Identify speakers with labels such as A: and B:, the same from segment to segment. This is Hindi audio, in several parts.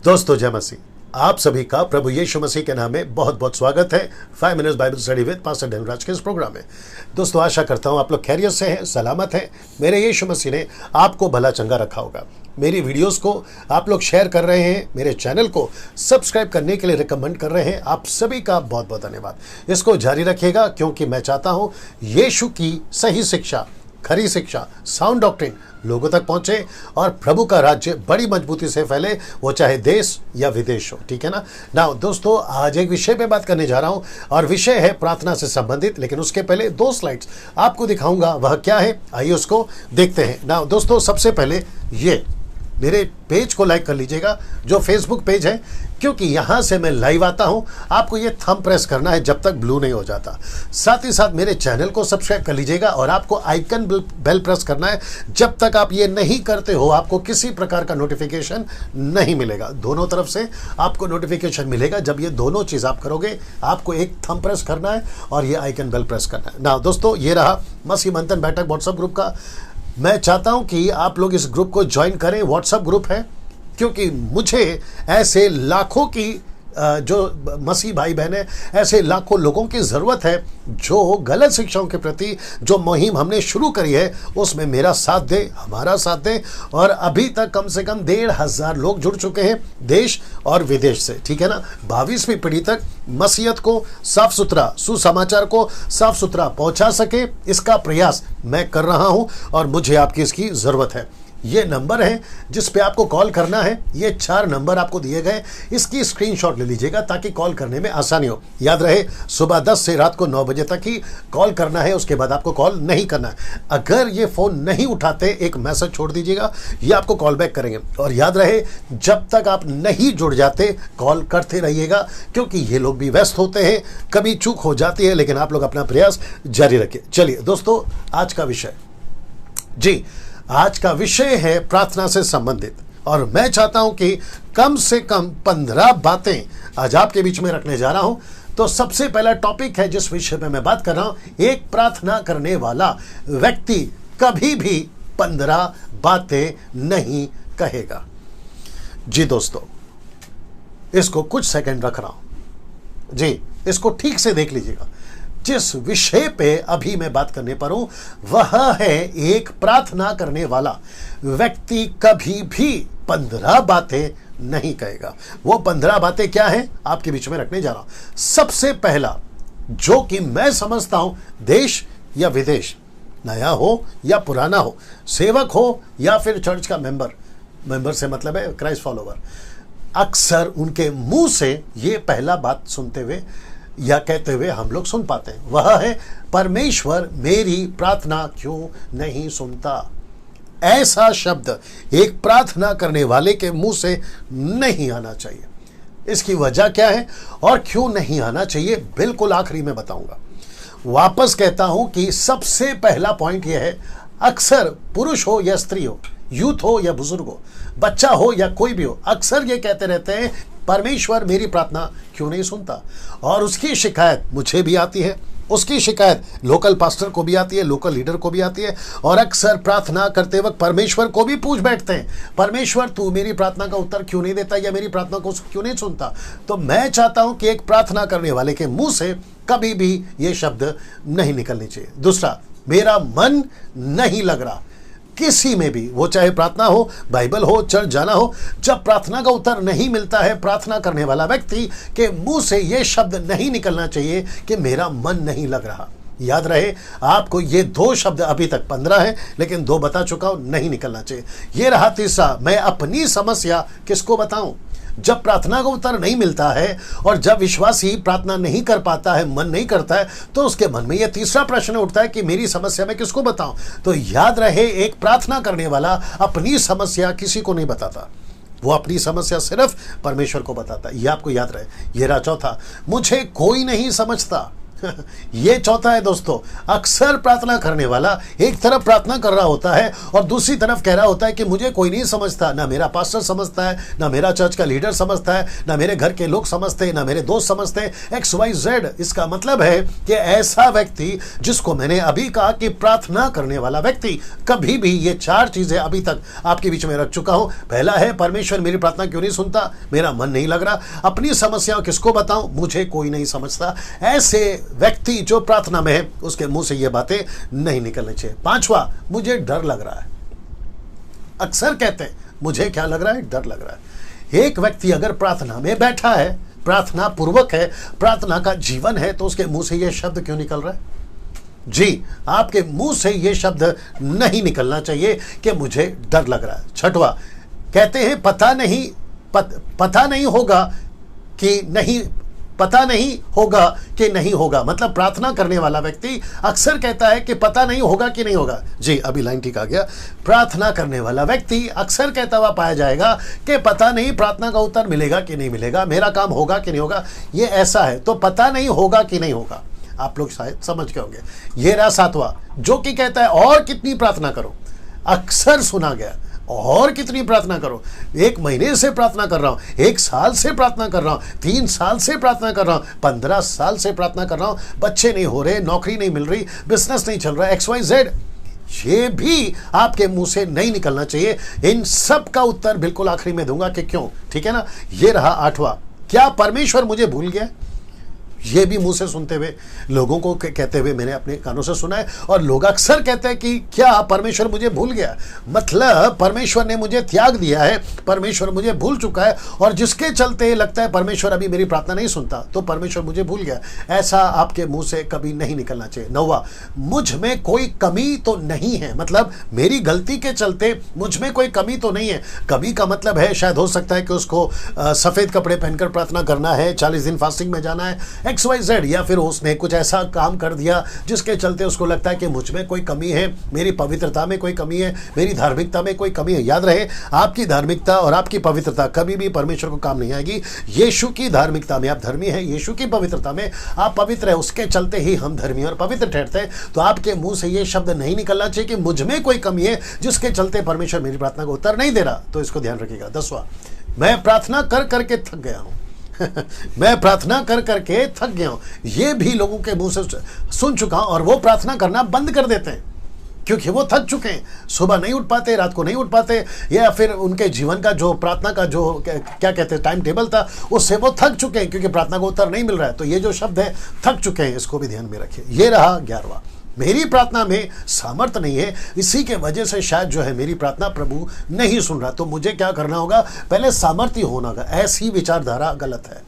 A: दोस्तों जय मसीह। आप सभी का प्रभु यीशु मसीह के नाम में बहुत बहुत स्वागत है 5 minutes Bible study with pastor Dhanraj के इस प्रोग्राम में। दोस्तों आशा करता हूं आप लोग खैरियत से हैं, सलामत हैं। मेरे यीशु मसीह ने आपको भला चंगा रखा होगा। मेरी वीडियोस को आप लोग शेयर कर रहे हैं, मेरे चैनल को सब्सक्राइब करने के लिए रिकमेंड कर रहे हैं। आप सभी का बहुत बहुत धन्यवाद। इसको जारी रखिएगा क्योंकि मैं चाहता हूँ यीशु की सही शिक्षा, खरी शिक्षा, साउंड डॉक्ट्रिन लोगों तक पहुंचे और प्रभु का राज्य बड़ी मजबूती से फैले, वो चाहे देश या विदेश हो। ठीक है ना दोस्तों, आज एक विषय पे बात करने जा रहा हूं और विषय है प्रार्थना से संबंधित। लेकिन उसके पहले 2 स्लाइड्स आपको दिखाऊंगा, वह क्या है आइए उसको देखते हैं। ना दोस्तों, सबसे पहले ये मेरे पेज को लाइक कर लीजिएगा, जो फेसबुक पेज है, क्योंकि यहाँ से मैं लाइव आता हूँ। आपको ये थंब प्रेस करना है जब तक ब्लू नहीं हो जाता। साथ ही साथ मेरे चैनल को सब्सक्राइब कर लीजिएगा और आपको आइकन बेल प्रेस करना है। जब तक आप ये नहीं करते हो आपको किसी प्रकार का नोटिफिकेशन नहीं मिलेगा। दोनों तरफ से आपको नोटिफिकेशन मिलेगा। जब ये दोनों चीज़ आप करोगे, आपको एक थंब प्रेस करना है और ये आइकन बेल प्रेस करना है। ना दोस्तों, ये रहा मसीह मंथन बैठक व्हाट्सएप ग्रुप का। मैं चाहता हूं कि आप लोग इस ग्रुप को ज्वाइन करें। व्हाट्सएप ग्रुप है क्योंकि मुझे ऐसे लाखों की जो मसीह भाई बहन है, ऐसे लाखों लोगों की ज़रूरत है जो गलत शिक्षाओं के प्रति जो मुहिम हमने शुरू करी है उसमें मेरा साथ दे, हमारा साथ दे। और अभी तक कम से कम 1,500 लोग जुड़ चुके हैं देश और विदेश से। ठीक है ना। 22वीं पीढ़ी तक मसीहत को साफ सुथरा, सुसमाचार को साफ सुथरा पहुंचा सके, इसका प्रयास मैं कर रहा हूं और मुझे आपकी इसकी ज़रूरत है। ये नंबर है जिस पे आपको कॉल करना है। ये 4 नंबर आपको दिए गए, इसकी स्क्रीनशॉट ले लीजिएगा ताकि कॉल करने में आसानी हो। याद रहे, सुबह 10 से रात को 9 बजे तक ही कॉल करना है, उसके बाद आपको कॉल नहीं करना है। अगर ये फ़ोन नहीं उठाते, एक मैसेज छोड़ दीजिएगा, ये आपको कॉल बैक करेंगे। और याद रहे, जब तक आप नहीं जुड़ जाते कॉल करते रहिएगा, क्योंकि ये लोग भी व्यस्त होते हैं, कभी चूक हो जाती है, लेकिन आप लोग अपना प्रयास जारी रखिए। चलिए दोस्तों, आज का विषय जी, आज का विषय है प्रार्थना से संबंधित। और मैं चाहता हूं कि कम से कम 15 बातें आज आपके बीच में रखने जा रहा हूं। तो सबसे पहला टॉपिक है जिस विषय पे मैं बात कर रहा हूं, एक प्रार्थना करने वाला व्यक्ति कभी भी 15 बातें नहीं कहेगा। जी दोस्तों, इसको कुछ सेकंड रख रहा हूं जी, इसको ठीक से देख लीजिएगा। जिस विषय पे अभी मैं बात करने पर हूं वह है एक प्रार्थना करने वाला व्यक्ति कभी भी 15 बातें नहीं कहेगा। वो 15 बातें क्या हैं आपके बीच में रखने जा रहा हूं। सबसे पहला, जो कि मैं समझता हूं देश या विदेश, नया हो या पुराना हो, सेवक हो या फिर चर्च का मेंबर से मतलब है क्राइस्ट फॉलोवर, अक्सर उनके मुंह से ये पहला बात सुनते हुए या कहते हुए हम लोग सुन पाते हैं, वह है परमेश्वर मेरी प्रार्थना क्यों नहीं सुनता। ऐसा शब्द एक प्रार्थना करने वाले के मुंह से नहीं आना चाहिए। इसकी वजह क्या है और क्यों नहीं आना चाहिए, बिल्कुल आखिरी में बताऊंगा। वापस कहता हूं कि सबसे पहला पॉइंट यह है, अक्सर पुरुष हो या स्त्री हो, यूथ हो या बुजुर्ग हो, बच्चा हो या कोई भी हो, अक्सर ये कहते रहते हैं परमेश्वर मेरी प्रार्थना क्यों नहीं सुनता। और उसकी शिकायत मुझे भी आती है, उसकी शिकायत लोकल पास्टर को भी आती है, लोकल लीडर को भी आती है। और अक्सर प्रार्थना करते वक्त परमेश्वर को भी पूछ बैठते हैं, परमेश्वर तू मेरी प्रार्थना का उत्तर क्यों नहीं देता या मेरी प्रार्थना को क्यों नहीं सुनता। तो मैं चाहता हूं कि एक प्रार्थना करने वाले के मुंह से कभी भी ये शब्द नहीं निकलने चाहिए। दूसरा, मेरा मन नहीं लग रहा। किसी में भी, वो चाहे प्रार्थना हो, बाइबल हो, चर्च जाना हो, जब प्रार्थना का उत्तर नहीं मिलता है, प्रार्थना करने वाला व्यक्ति के मुंह से यह शब्द नहीं निकलना चाहिए कि मेरा मन नहीं लग रहा। याद रहे, आपको ये 2 शब्द, अभी तक 15 है लेकिन 2 बता चुका हूं, नहीं निकलना चाहिए। ये रहा तीसरा, मैं अपनी समस्या किसको बताऊं। जब प्रार्थना का उत्तर नहीं मिलता है और जब विश्वासी प्रार्थना नहीं कर पाता है, मन नहीं करता है, तो उसके मन में यह तीसरा प्रश्न उठता है कि मेरी समस्या मैं किसको बताऊं। तो याद रहे, एक प्रार्थना करने वाला अपनी समस्या किसी को नहीं बताता, वो अपनी समस्या सिर्फ परमेश्वर को बताता है। यह आपको याद रहे। यह रहा चौथा, मुझे कोई नहीं समझता। ये चौथा है दोस्तों। अक्सर प्रार्थना करने वाला एक तरफ प्रार्थना कर रहा होता है और दूसरी तरफ कह रहा होता है कि मुझे कोई नहीं समझता, ना मेरा पास्टर समझता है, ना मेरा चर्च का लीडर समझता है, ना मेरे घर के लोग समझते, ना मेरे दोस्त समझते, XYZ। इसका मतलब है कि ऐसा व्यक्ति, जिसको मैंने अभी कहा कि प्रार्थना करने वाला व्यक्ति, कभी भी ये 4 चीजें अभी तक आपके बीच में रख चुका हूं। पहला है, परमेश्वर मेरी प्रार्थना क्यों नहीं सुनता, मेरा मन नहीं लग रहा, अपनी समस्याओं किसको बताऊं, मुझे कोई नहीं समझता। ऐसे व्यक्ति जो प्रार्थना में है, उसके मुंह से ये बातें नहीं निकलनी चाहिए। 5वां, मुझे डर लग रहा है। अक्सर कहते हैं मुझे क्या लग रहा है, डर लग रहा है। एक व्यक्ति अगर प्रार्थना में बैठा है, प्रार्थना पूर्वक है, प्रार्थना का जीवन है, तो उसके मुंह से ये शब्द क्यों निकल रहा है? जी, आपके मुंह से ये शब्द नहीं निकलना चाहिए कि मुझे डर लग रहा है। 6वां, कहते हैं पता नहीं होगा कि नहीं, पता नहीं होगा कि नहीं होगा। मतलब प्रार्थना करने वाला व्यक्ति अक्सर कहता है कि पता नहीं होगा कि नहीं होगा। जी, अभी लाइन ठीक आ गया। प्रार्थना करने वाला व्यक्ति अक्सर कहता हुआ पाया जाएगा कि पता नहीं प्रार्थना का उत्तर मिलेगा कि नहीं मिलेगा, मेरा काम होगा कि नहीं होगा। ये ऐसा है, तो पता नहीं होगा कि नहीं होगा। आप लोग शायद समझ गए होंगे। ये रहा 7वां, जो कि कहता है और कितनी प्रार्थना करो। अक्सर सुना गया, और कितनी प्रार्थना करो। 1 महीने से प्रार्थना कर रहा हूं, 1 साल से प्रार्थना कर रहा हूं, 3 साल से प्रार्थना कर रहा हूं, 15 साल से प्रार्थना कर रहा हूं, बच्चे नहीं हो रहे, नौकरी नहीं मिल रही, बिजनेस नहीं चल रहा, XYZ। ये भी आपके मुंह से नहीं निकलना चाहिए। इन सब का उत्तर बिल्कुल आखिरी में दूंगा कि क्यों, ठीक है ना। ये रहा 8वां, क्या परमेश्वर मुझे भूल गया? ये भी मुंह से सुनते हुए, लोगों को कहते हुए मैंने अपने कानों से सुना है। और लोग अक्सर कहते हैं कि क्या परमेश्वर मुझे भूल गया, मतलब परमेश्वर ने मुझे त्याग दिया है, परमेश्वर मुझे भूल चुका है, और जिसके चलते लगता है परमेश्वर अभी मेरी प्रार्थना नहीं सुनता, तो परमेश्वर मुझे भूल गया। ऐसा आपके मुंह से कभी नहीं निकलना चाहिए। 9वां, मुझ में कोई कमी तो नहीं है, मतलब मेरी गलती के चलते मुझ में कोई कमी तो नहीं है। कमी का मतलब है, शायद हो सकता है कि उसको सफेद कपड़े पहनकर प्रार्थना करना है, 40 दिन फास्टिंग में जाना है, XYZ, या फिर उसने कुछ ऐसा काम कर दिया जिसके चलते उसको लगता है कि मुझ में कोई कमी है, मेरी पवित्रता में कोई कमी है, मेरी धार्मिकता में कोई कमी है। याद रहे, आपकी धार्मिकता और आपकी पवित्रता कभी भी परमेश्वर को काम नहीं आएगी। यीशु की धार्मिकता में आप धर्मी हैं, यीशु की पवित्रता में आप पवित्र है, उसके चलते ही हम धर्मी और पवित्र ठहरते हैं। तो आपके मुंह से ये शब्द नहीं निकलना चाहिए कि मुझ में कोई कमी है जिसके चलते परमेश्वर मेरी प्रार्थना को उत्तर नहीं दे रहा। तो इसको ध्यान रखिएगा। 10वां, मैं प्रार्थना कर करके थक गया हूं। मैं प्रार्थना कर करके थक गया हूं। ये भी लोगों के मुंह से सुन चुका हूं, और वो प्रार्थना करना बंद कर देते हैं क्योंकि वो थक चुके हैं। सुबह नहीं उठ पाते, रात को नहीं उठ पाते, या फिर उनके जीवन का जो प्रार्थना का जो क्या कहते हैं टाइम टेबल था, उससे वो थक चुके हैं क्योंकि प्रार्थना को उत्तर नहीं मिल रहा है। तो ये जो शब्द है थक चुके हैं, इसको भी ध्यान में रखिए। ये रहा 11वां, मेरी प्रार्थना में सामर्थ्य नहीं है, इसी के वजह से शायद जो है मेरी प्रार्थना प्रभु नहीं सुन रहा। तो मुझे क्या करना होगा? पहले सामर्थ्य होना होगा। ऐसी विचारधारा गलत है,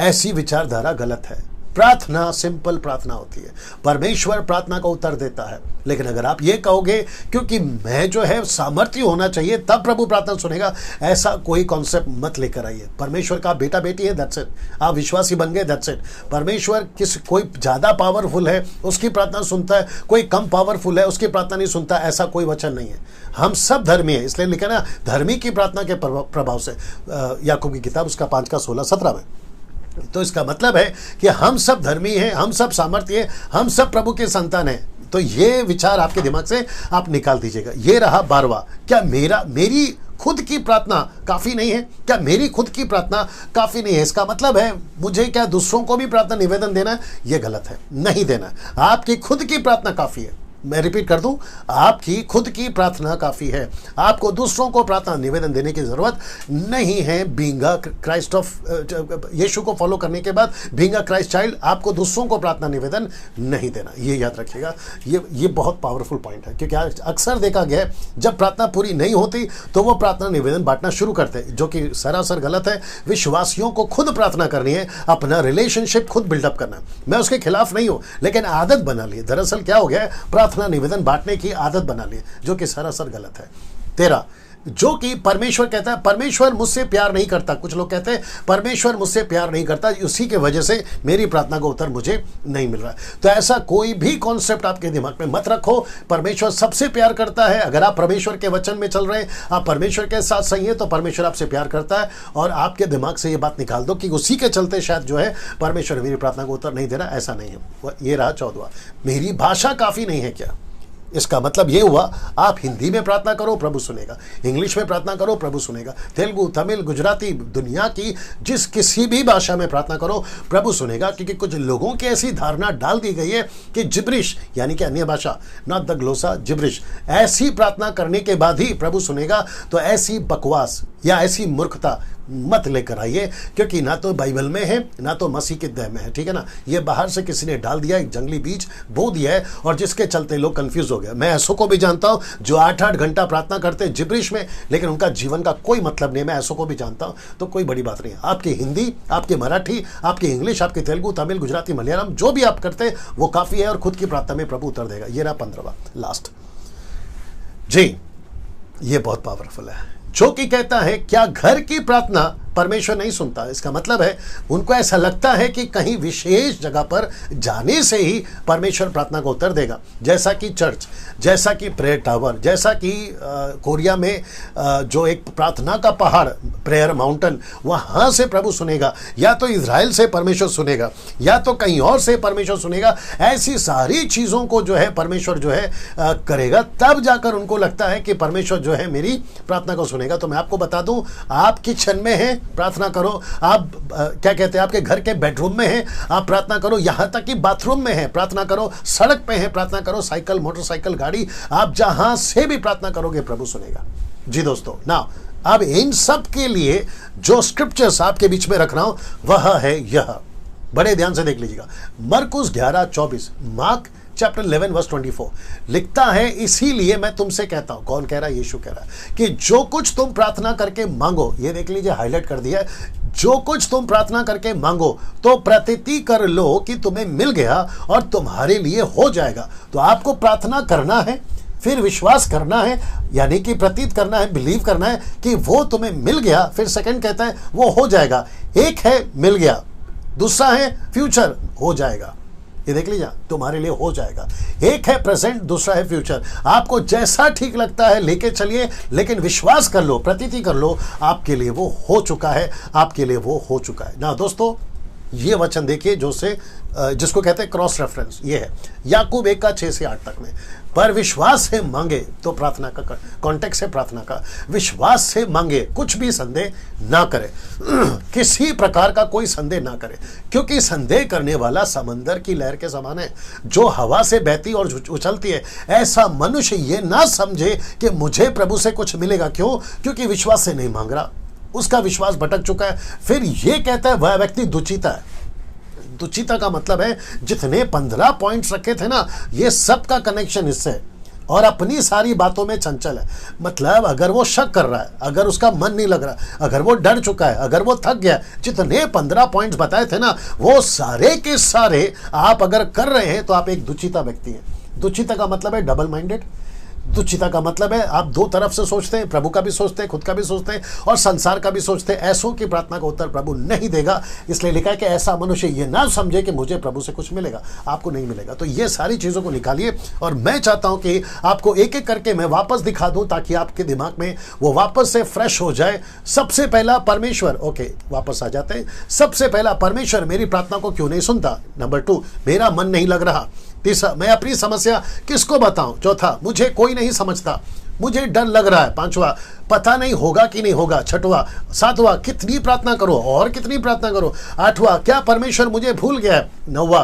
A: ऐसी विचारधारा गलत है। प्रार्थना सिंपल प्रार्थना होती है, परमेश्वर प्रार्थना का उत्तर देता है। लेकिन अगर आप ये कहोगे क्योंकि मैं जो है सामर्थ्य होना चाहिए तब प्रभु प्रार्थना सुनेगा, ऐसा कोई कॉन्सेप्ट मत लेकर आइए। परमेश्वर का बेटा बेटी है, दैट्स इट। आप विश्वासी बन गए, दैट्स इट। परमेश्वर कोई ज़्यादा पावरफुल है उसकी प्रार्थना सुनता है, कोई कम पावरफुल है उसकी प्रार्थना नहीं सुनता, ऐसा कोई वचन नहीं है। हम सब धर्मी है, इसलिए लिखा ना, धर्मी की प्रार्थना के प्रभाव से, याकूब की किताब उसका 5 का 16-17 में। तो इसका मतलब है कि हम सब धर्मी हैं, हम सब सामर्थ्य हैं, हम सब प्रभु के संतान हैं। तो ये विचार आपके दिमाग से आप निकाल दीजिएगा। ये रहा 12वां, क्या मेरी खुद की प्रार्थना काफ़ी नहीं है? क्या मेरी खुद की प्रार्थना काफ़ी नहीं है? इसका मतलब है मुझे क्या दूसरों को भी प्रार्थना निवेदन देना है? ये गलत है, नहीं देना। आपकी खुद की प्रार्थना काफ़ी है। मैं रिपीट कर दूं, आपकी खुद की प्रार्थना काफ़ी है, आपको दूसरों को प्रार्थना निवेदन देने की ज़रूरत नहीं है। बीइंग अ क्राइस्ट ऑफ, यीशु को फॉलो करने के बाद बीइंग अ क्राइस्ट चाइल्ड, आपको दूसरों को प्रार्थना निवेदन नहीं देना। ये याद रखिएगा, ये बहुत पावरफुल पॉइंट है, क्योंकि अक्सर देखा गया है जब प्रार्थना पूरी नहीं होती तो वो प्रार्थना निवेदन बांटना शुरू करते हैं, जो कि सरासर गलत है। विश्वासियों को खुद प्रार्थना करनी है, अपना रिलेशनशिप खुद बिल्डअप करना। मैं उसके खिलाफ नहीं हूँ, लेकिन आदत बना ली। दरअसल क्या हो गया है, प्रार्थना निवेदन बांटने की आदत बना ली, जो कि सरासर गलत है। 13, जो कि परमेश्वर कहता है परमेश्वर मुझसे प्यार नहीं करता। कुछ लोग कहते हैं परमेश्वर मुझसे प्यार नहीं करता, उसी के वजह से मेरी प्रार्थना का उत्तर मुझे नहीं मिल रहा है। तो ऐसा कोई भी कॉन्सेप्ट आपके दिमाग में मत रखो। परमेश्वर सबसे प्यार करता है। अगर आप परमेश्वर के वचन में चल रहे हैं, आप परमेश्वर के साथ सही हैं, तो परमेश्वर आपसे प्यार करता है। और आपके दिमाग से ये बात निकाल दो कि उसी के चलते शायद जो है परमेश्वर मेरी प्रार्थना को उत्तर नहीं दे रहा। ऐसा नहीं है। ये रहा 14वां, मेरी भाषा काफी नहीं है क्या? इसका मतलब ये हुआ, आप हिंदी में प्रार्थना करो प्रभु सुनेगा, इंग्लिश में प्रार्थना करो प्रभु सुनेगा, तेलुगु, तमिल, गुजराती, दुनिया की जिस किसी भी भाषा में प्रार्थना करो प्रभु सुनेगा। क्योंकि कुछ लोगों की ऐसी धारणा डाल दी गई है कि जिब्रिश यानी कि अन्य भाषा, नॉट द ग्लोसा, जिब्रिश, ऐसी प्रार्थना करने के बाद ही प्रभु सुनेगा। तो ऐसी बकवास या ऐसी मूर्खता मत लेकर आइए, क्योंकि ना तो बाइबल में है ना तो मसीह के देह में है, ठीक है ना। ये बाहर से किसी ने डाल दिया, एक जंगली बीज बो दिया है, और जिसके चलते लोग कंफ्यूज हो गए। मैं ऐसों को भी जानता हूं जो 8-8 घंटा प्रार्थना करते हैं जिब्रिश में, लेकिन उनका जीवन का कोई मतलब नहीं। मैं ऐसों को भी जानता हूं, तो कोई बड़ी बात नहीं है। आपकी हिंदी, आपकी मराठी, आपकी इंग्लिश, आपकी तेलुगु, तमिल, गुजराती, मलयालम, जो भी आप करते हैं वो काफी है, और खुद की प्रार्थना में प्रभु उत्तर देगा। ये रहा 15वां, लास्ट जी। ये बहुत पावरफुल है, जो कि कहता है क्या घर की प्रार्थना परमेश्वर नहीं सुनता? इसका मतलब है उनको ऐसा लगता है कि कहीं विशेष जगह पर जाने से ही परमेश्वर प्रार्थना को उत्तर देगा, जैसा कि चर्च, जैसा कि प्रेयर टावर, जैसा कि कोरिया में जो एक प्रार्थना का पहाड़, प्रेयर माउंटेन, वहाँ से प्रभु सुनेगा, या तो इजराइल से परमेश्वर सुनेगा, या तो कहीं और से परमेश्वर सुनेगा। ऐसी सारी चीज़ों को जो है परमेश्वर जो है करेगा, तब जाकर उनको लगता है कि परमेश्वर जो है मेरी प्रार्थना को सुनेगा। तो मैं आपको बता दूं, आप किचन में हैं प्रार्थना करो, आप क्या कहते हैं आपके घर के बेडरूम में हैं आप प्रार्थना करो, यहां तक कि बाथरूम में है प्रार्थना करो, सड़क पे है प्रार्थना करो, साइकिल, मोटरसाइकिल, गाड़ी, आप जहां से भी प्रार्थना करोगे प्रभु सुनेगा। जी दोस्तों, ना अब इन सब के लिए जो स्क्रिप्चर्स आपके बीच में रख रहा हूं वह है यह, बड़े ध्यान से देख लीजिएगा। मरकुस 11:24, मार्क चैप्टर 11 वर्स 24 लिखता है, इसीलिए मैं तुमसे कहता हूं, कौन कह रहा है? यीशु कह रहा है कि जो कुछ तुम प्रार्थना करके मांगो, ये देख लीजिए, हाईलाइट कर दिया है, जो कुछ तुम प्रार्थना करके मांगो तो प्रतीति कर लो कि तुम्हें मिल गया और तुम्हारे लिए हो जाएगा। तो आपको प्रार्थना करना है, फिर विश्वास करना है, यानी कि प्रतीत करना है, बिलीव करना है कि वो तुम्हें मिल गया। फिर सेकंड कहता है वो हो जाएगा। एक है मिल गया, दूसरा है फ्यूचर, हो जाएगा। ये देख लीजिए, तुम्हारे लिए हो जाएगा। एक है प्रेजेंट, दूसरा है फ्यूचर। आपको जैसा ठीक लगता है लेके चलिए, लेकिन विश्वास कर लो, प्रतीति कर लो, आपके लिए वो हो चुका है, आपके लिए वो हो चुका है ना। दोस्तों, ये वचन देखिए जो से जिसको कहते हैं क्रॉस रेफरेंस, ये है याकूब 1:6 से 8 तक में। पर विश्वास से मांगे, तो प्रार्थना का कॉन्टेक्स्ट है प्रार्थना का, विश्वास से मांगे, कुछ भी संदेह ना करे, किसी प्रकार का कोई संदेह ना करे, क्योंकि संदेह करने वाला समंदर की लहर के समान है जो हवा से बहती और उछलती है। ऐसा मनुष्य ये ना समझे कि मुझे प्रभु से कुछ मिलेगा। क्यों? क्योंकि विश्वास से नहीं मांग रहा, उसका विश्वास भटक चुका है। फिर ये कहता है वह व्यक्ति दुचिता है। दुचिता का मतलब है जितने 15 पॉइंट्स रखे थे ना, ये सब का कनेक्शन इससे है, और अपनी सारी बातों में चंचल है। मतलब अगर वो शक कर रहा है, अगर उसका मन नहीं लग रहा, अगर वो डर चुका है, अगर वो थक गया, जितने 15 पॉइंट्स बताए थे ना, वो सारे के सारे आप अगर कर रहे हैं तो आप एक दुचिता व्यक्ति हैं। दुचिता का मतलब है डबल माइंडेड। दुचिता का मतलब है आप दो तरफ से सोचते हैं, प्रभु का भी सोचते हैं, खुद का भी सोचते हैं और संसार का भी सोचते हैं। ऐसों की प्रार्थना का उत्तर प्रभु नहीं देगा। इसलिए लिखा है कि ऐसा मनुष्य ये ना समझे कि मुझे प्रभु से कुछ मिलेगा, आपको नहीं मिलेगा। तो ये सारी चीज़ों को निकालिए, और मैं चाहता हूं कि आपको एक एक करके मैं वापस दिखा दूं, ताकि आपके दिमाग में वो वापस से फ्रेश हो जाए। सबसे पहला परमेश्वर, ओके वापस आ जाते हैं। सबसे पहला परमेश्वर मेरी प्रार्थना को क्यों नहीं सुनता। नंबर 2, मेरा मन नहीं लग रहा। तीसरा, मैं अपनी समस्या किसको बताऊं। चौथा, मुझे कोई नहीं समझता, मुझे डर लग रहा है। पांचवा, पता नहीं होगा कि नहीं होगा। छठवां, सातवां, कितनी प्रार्थना करो और कितनी प्रार्थना करो। आठवां, क्या परमेश्वर मुझे भूल गया है। नौवां,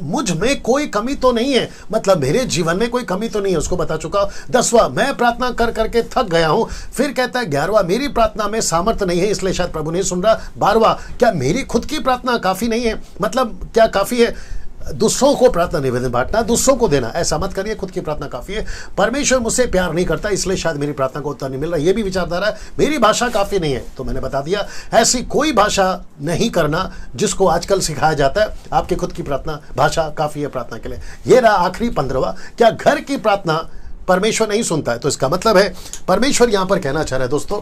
A: मुझ में कोई कमी तो नहीं है, मतलब मेरे जीवन में कोई कमी तो नहीं है, उसको बता चुका हूं। 10वां, मैं प्रार्थना कर करके थक गया हूं। फिर कहता है 11वां, मेरी प्रार्थना में सामर्थ्य नहीं है, इसलिए शायद प्रभु नहीं सुन रहा। 12वां, क्या मेरी खुद की प्रार्थना काफी नहीं है, मतलब क्या काफी है। दूसरों को प्रार्थना निवेदन बांटना, दूसरों को देना, ऐसा मत करिए, खुद की प्रार्थना काफी है। परमेश्वर मुझसे प्यार नहीं करता, इसलिए शायद मेरी प्रार्थना को उत्तर नहीं मिल रहा, ये भी विचारधारा है। मेरी भाषा काफी नहीं है, तो मैंने बता दिया ऐसी कोई भाषा नहीं करना जिसको आजकल सिखाया जाता है। आपकी खुद की प्रार्थना भाषा काफी है प्रार्थना के लिए। ये रहा आखिरी 15वां, क्या घर की प्रार्थना परमेश्वर नहीं सुनता है। तो इसका मतलब है परमेश्वर यहां पर कहना चाह रहा है दोस्तों,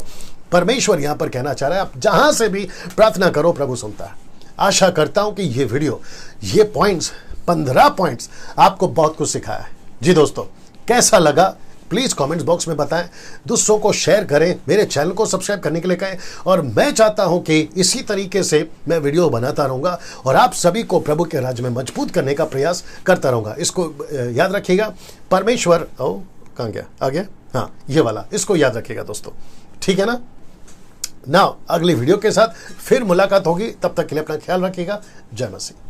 A: परमेश्वर यहां पर कहना चाह रहा है आप जहां से भी प्रार्थना करो प्रभु सुनता है। आशा करता हूं कि ये वीडियो, ये पॉइंट्स, 15 पॉइंट्स आपको बहुत कुछ सिखाया है। जी दोस्तों, कैसा लगा प्लीज कमेंट्स बॉक्स में बताएं, दूसरों को शेयर करें, मेरे चैनल को सब्सक्राइब करने के लिए कहें। और मैं चाहता हूं कि इसी तरीके से मैं वीडियो बनाता रहूंगा और आप सभी को प्रभु के राज्य में मजबूत करने का प्रयास करता रहूंगा। इसको याद रखिएगा, परमेश्वर कहाँ गया, आ गया, हाँ ये वाला, इसको याद रखिएगा दोस्तों, ठीक है ना। अगली वीडियो के साथ फिर मुलाकात होगी, तब तक के लिए अपना ख्याल रखिएगा। जय मसीह।